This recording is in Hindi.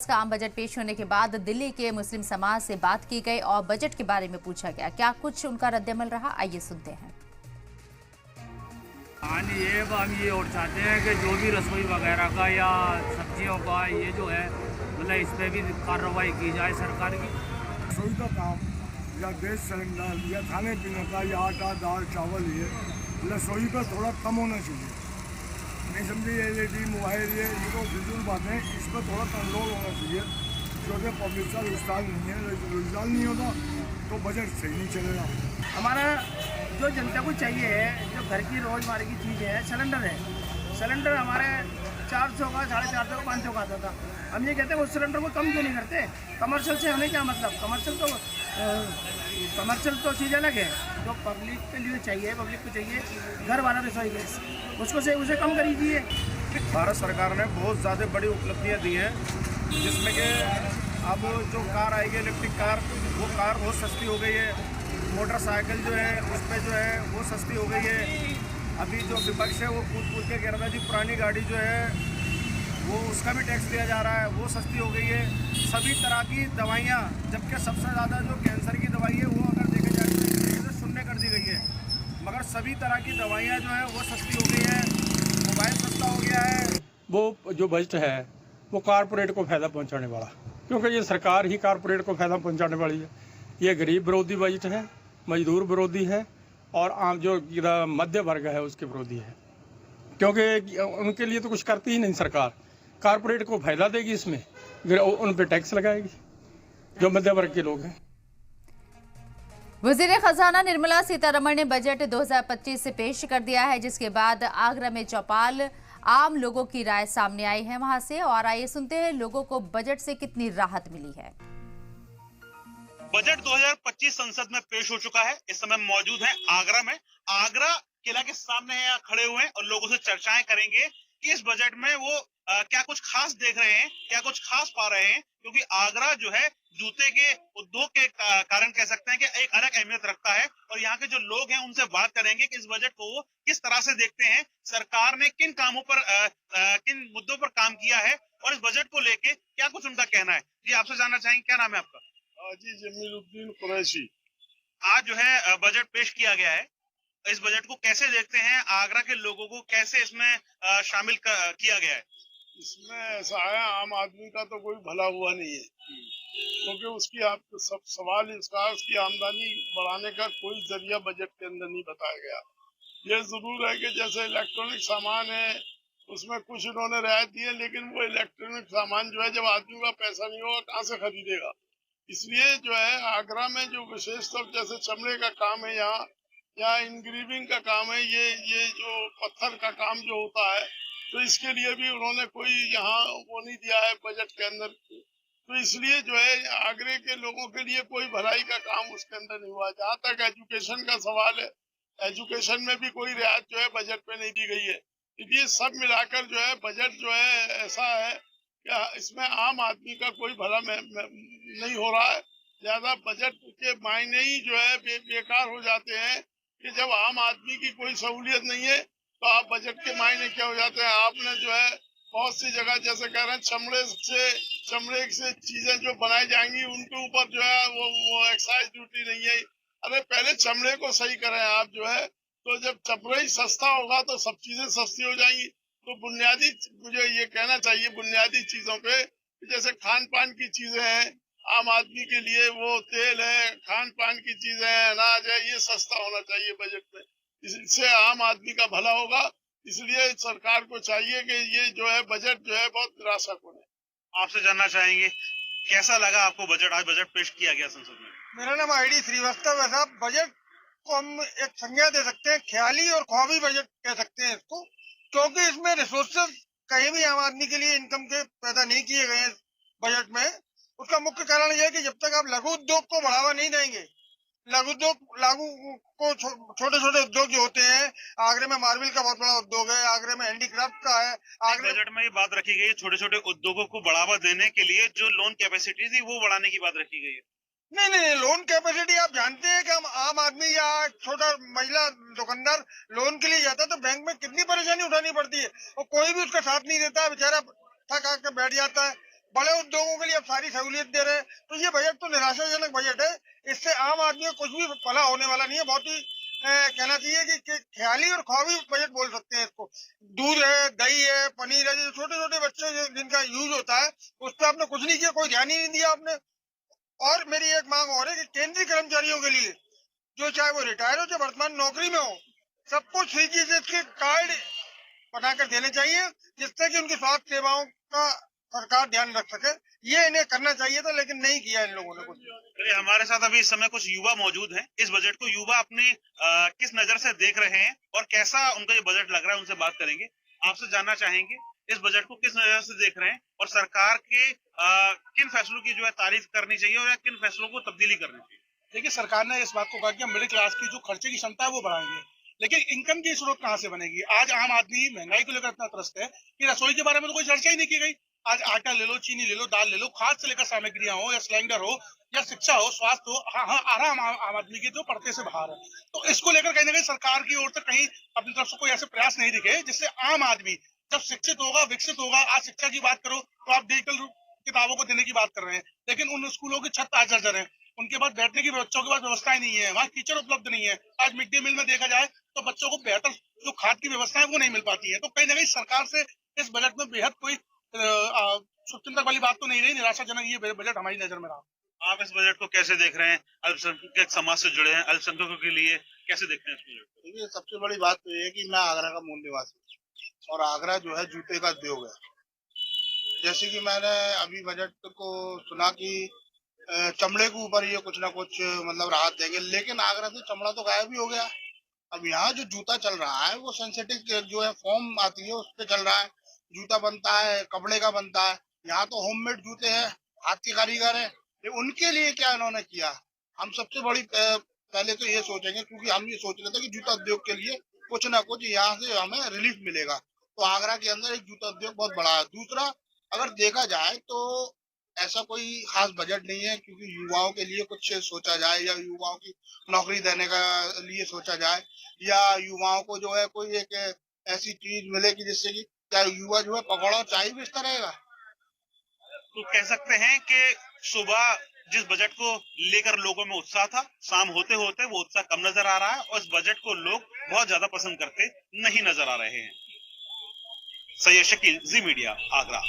का आम बजट पेश होने के बाद दिल्ली के मुस्लिम समाज से बात की गई और बजट के बारे में पूछा गया। क्या कुछ उनका रद्दअमल रहा, आइए सुनते हैं। हम ये और चाहते हैं कि जो भी रसोई वगैरह का या सब्जियों का ये जो है मतलब इस पर भी कार्रवाई की जाए सरकार की। रसोई का काम या गैस सिलेंडर या खाने पीने का या आटा दाल चावल ये रसोई का थोड़ा कम होना चाहिए। नहीं समझे, ये एलईडी मोबाइल ये तो फिजूल बातें, इस पर थोड़ा कंट्रोल होना चाहिए क्योंकि पब्लिक का रुझान नहीं है। रुझान नहीं होता तो बजट सही नहीं चलेगा। हमारा जो जनता को चाहिए है, जो घर की रोजमर्रा की चीज़ है, सिलेंडर है। सिलेंडर हमारे 400 का 450 का 500 का आता था। हम ये कहते हैं उस सिलेंडर को कम क्यों नहीं करते। कमर्शियल से हमें क्या मतलब, कमर्शियल तो चीज़ अलग है। जो पब्लिक के लिए चाहिए, पब्लिक को चाहिए घर वाला रसोई गैस, उसको से उसे कम करीजिए। भारत सरकार ने बहुत ज़्यादा बड़ी उपलब्धियां दी हैं, जिसमें कि अब जो कार आएगी इलेक्ट्रिक कार, वो कार बहुत सस्ती हो गई है। मोटरसाइकिल जो है उस पर जो है वो सस्ती हो गई है। अभी जो विपक्ष है वो कूद के कह रहा था जी पुरानी गाड़ी जो है वो उसका भी टैक्स लिया जा रहा है, वो सस्ती हो गई है। सभी तरह की दवाइयाँ, जबकि सबसे ज़्यादा जो कैंसर की दवाई है वो अगर देखे जाए तो एक तरीके से शून्य कर दी गई है, मगर सभी तरह की दवाइयाँ जो है वो सस्ती हो गई है। मोबाइल सस्ता हो गया है। वो जो बजट है वो कारपोरेट को फायदा पहुंचाने वाला, क्योंकि ये सरकार ही कारपोरेट को फायदा पहुंचाने वाली है। ये गरीब विरोधी बजट है, मजदूर विरोधी है और आम जो मध्य वर्ग है उसके विरोधी है, क्योंकि उनके लिए तो कुछ करती ही नहीं सरकार। कारपोरेट को फायदा देगी, इसमें उन पे टैक्स लगाएगी जो मध्य वर्ग के लोग हैं। वज़ीर खजाना निर्मला सीतारमण ने बजट 2025 से पेश कर दिया है, जिसके बाद आगरा में चौपाल आम लोगों की राय सामने आई है वहां से। और आइए सुनते हैं लोगों को बजट से कितनी राहत मिली है। बजट 2025 संसद में पेश हो चुका है। इस समय मौजूद है आगरा में। आगरा किला के सामने यहाँ खड़े हुए हैं और लोगों से चर्चाएं करेंगे कि इस बजट में वो क्या कुछ खास देख रहे हैं, क्या कुछ खास पा रहे हैं, क्योंकि आगरा जो है जूते के उद्योग के कारण कह सकते हैं कि एक अलग अहमियत रखता है। और यहाँ के जो लोग हैं उनसे बात करेंगे कि इस बजट को वो किस तरह से देखते हैं, सरकार ने किन कामों पर किन मुद्दों पर काम किया है और इस बजट को लेके क्या कुछ उनका कहना है। जी आपसे जानना चाहेंगे, क्या नाम है आपका? जी जमीलुद्दीन कुरैशी। आज जो है बजट पेश किया गया है, इस बजट को कैसे देखते हैं, आगरा के लोगों को कैसे इसमें शामिल किया गया है? इसमें ऐसा है, आम आदमी का तो कोई भला हुआ नहीं है, क्योंकि उसकी आप सब सवाल इसका उसकी आमदनी बढ़ाने का कोई जरिया बजट के अंदर नहीं बताया गया। ये जरूर है कि जैसे इलेक्ट्रॉनिक सामान है उसमें कुछ उन्होंने रियायत दी है, लेकिन वो इलेक्ट्रॉनिक सामान जो है जब आदमी का पैसा नहीं होगा कहाँ से खरीदेगा। इसलिए जो है आगरा में जो विशेष तौर जैसे चमड़े का काम है यहाँ इंग्रीविंग का काम है, ये जो पत्थर का काम जो होता है, तो इसके लिए भी उन्होंने कोई यहाँ वो नहीं दिया है बजट के अंदर। तो इसलिए जो है आगरे के लोगों के लिए कोई भलाई का काम उसके अंदर नहीं हुआ। जहाँ तक एजुकेशन का सवाल है, एजुकेशन में भी कोई रियायत जो है बजट में नहीं दी गई है। इसलिए सब मिलाकर जो है बजट जो है ऐसा है कि इसमें आम आदमी का कोई भला नहीं हो रहा है। ज्यादा बजट के मायने ही जो है बेकार हो जाते हैं कि जब आम आदमी की कोई सहूलियत नहीं है तो आप बजट के मायने क्या हो जाते हैं। आपने जो है बहुत सी जगह जैसे कह रहे हैं चमड़े से चीजें जो बनाई जाएंगी उनके ऊपर जो है वो एक्साइज ड्यूटी नहीं है। अरे पहले चमड़े को सही करें आप जो है, तो जब चमड़ा ही सस्ता होगा तो सब चीजें सस्ती हो जाएंगी। तो बुनियादी मुझे ये कहना चाहिए, बुनियादी चीजों पे जैसे खान पान की चीजें हैं, आम आदमी के लिए वो तेल है, खान पान की चीजें हैं, अनाज है, ये सस्ता होना चाहिए बजट में। इससे आम आदमी का भला होगा। इसलिए सरकार को चाहिए कि ये जो है बजट जो है बहुत निराशाकुन है। आपसे जानना चाहेंगे कैसा लगा आपको बजट, आज बजट पेश किया गया संसद में? मेरा नाम आईडी श्रीवास्तव है साहब। बजट को हम एक संज्ञा दे सकते हैं, ख्याली और ख्वाबी बजट कह सकते हैं इसको, क्योंकि इसमें रिसोर्सेज कहीं भी आम आदमी के लिए इनकम के पैदा नहीं किए गए हैं बजट में। उसका मुख्य कारण यह है कि जब तक आप लघु उद्योग को बढ़ावा नहीं देंगे, छोटे छोटे उद्योग जो होते हैं, आगरे में मार्बल का बहुत बड़ा उद्योग है, आगरे में हैंडीक्राफ्ट का है। बजट में ये बात रखी गई है छोटे छोटे उद्योगों को बढ़ावा देने के लिए जो लोन कैपेसिटी थी वो बढ़ाने की बात रखी गई है। नहीं, लोन कैपेसिटी आप जानते हैं कि हम आम आदमी या छोटा महिला दुकानदार लोन के लिए जाता है तो बैंक में कितनी परेशानी उठानी पड़ती है और कोई भी उसका साथ नहीं देता है, बेचारा थक के बैठ जाता है। बड़े उद्योगों के लिए अब सारी सहूलियत दे रहे हैं। तो ये बजट तो निराशाजनक बजट है। इससे आम आदमी को कुछ भी भला होने वाला नहीं है। बहुत ही कहना चाहिए कि ख्याली और ख्वाबी बजट बोल सकते हैं इसको। दूध है, दही है, पनीर है, जो छोटे छोटे बच्चे जिनका यूज होता है उस पर आपने कुछ नहीं किया, कोई ध्यान ही नहीं दिया आपने। और मेरी एक मांग और है कि केंद्रीय कर्मचारियों के लिए, जो चाहे वो रिटायर हो चाहे वर्तमान नौकरी में हो, सबको 3G के कार्ड बनाकर देने चाहिए, जिससे कि उनकी स्वास्थ्य सेवाओं का सरकार ध्यान रख सके। ये इन्हें करना चाहिए था, लेकिन नहीं किया इन लोगों ने कुछ। हमारे साथ अभी इस समय कुछ युवा मौजूद हैं। इस बजट को युवा अपनी किस नजर से देख रहे हैं और कैसा उनका ये बजट लग रहा है, उनसे बात करेंगे। आपसे जानना चाहेंगे इस बजट को किस नजर से देख रहे हैं और सरकार के किन फैसलों की जो है तारीफ करनी चाहिए और किन फैसलों को तब्दीली करनी चाहिए। देखिए, सरकार ने इस बात को कहा कि हम मिडिल क्लास की जो खर्चे की क्षमता है वो बढ़ाएंगे, लेकिन इनकम की स्रोत कहाँ से बनेगी? आज आम आदमी महंगाई को लेकर इतना त्रस्त है कि रसोई के बारे में तो कोई चर्चा ही नहीं की गई। आज आटा ले लो, चीनी ले लो, दाल ले लो, खाद से लेकर सामग्रियां हो या सिलेंडर हो या शिक्षा हो, स्वास्थ्य हो, हाँ आराम आम आदमी के जो पड़ते से बाहर है। तो इसको लेकर कहीं ना कहीं सरकार की ओर से कहीं अपनी तरफ से कोई ऐसे प्रयास नहीं दिखे जिससे आम आदमी जब शिक्षित होगा, विकसित होगा। आज शिक्षा की बात करो तो आप डिजिटल किताबों को देने की बात कर रहे हैं, लेकिन उन स्कूलों की छत आज जर्जर है, उनके पास बैठने की बच्चों के पास व्यवस्थाएं नहीं है, वहाँ टीचर उपलब्ध नहीं है। आज मिड डे मील में देखा जाए तो बच्चों को बेहतर जो खाद की व्यवस्था है वो नहीं मिल पाती है। तो कहीं ना कहीं सरकार से इस बजट में बेहद कोई शुभचिंतक वाली बात तो नहीं रही, निराशाजनक ये बजट हमारी नजर में रहा। आप इस बजट को कैसे देख रहे हैं? अल्पसंख्यक समाज से जुड़े हैं, अल्पसंख्यकों के लिए कैसे देखते हैं इस बजट को? देखिए, सबसे बड़ी बात तो ये है कि मैं आगरा का मूल निवासी हूँ और आगरा जो है जूते का उद्योग है। जैसे कि मैंने अभी बजट को सुना कि चमड़े के ऊपर ये कुछ ना कुछ मतलब राहत देंगे, लेकिन आगरा से चमड़ा तो गायब ही हो गया। अब यहाँ जो जूता चल रहा है वो सिंथेटिक जो है फॉर्म आती है उस पे चल रहा है। जूता बनता है, कपड़े का बनता है। यहाँ तो होममेड जूते हैं, हाथ के कारीगर है। ये उनके लिए क्या इन्होंने किया? हम सबसे बड़ी पहले तो ये सोचेंगे, क्योंकि हम ये सोच रहे थे कि जूता उद्योग के लिए कुछ ना कुछ यहाँ से हमें रिलीफ मिलेगा। तो आगरा के अंदर एक जूता उद्योग बहुत बड़ा है। दूसरा, अगर देखा जाए तो ऐसा कोई खास बजट नहीं है, क्योंकि युवाओं के लिए कुछ सोचा जाए या युवाओं की नौकरी देने का लिए सोचा जाए या युवाओं को जो है कोई एक ऐसी चीज मिले कि जिससे कि क्या युवा जो है पकौड़ा चाय बेचता रहेगा। तो कह सकते हैं कि सुबह जिस बजट को लेकर लोगों में उत्साह था, शाम होते होते वो उत्साह कम नजर आ रहा है और इस बजट को लोग बहुत ज्यादा पसंद करते नहीं नजर आ रहे हैं। सैयद शकील, जी मीडिया, आगरा।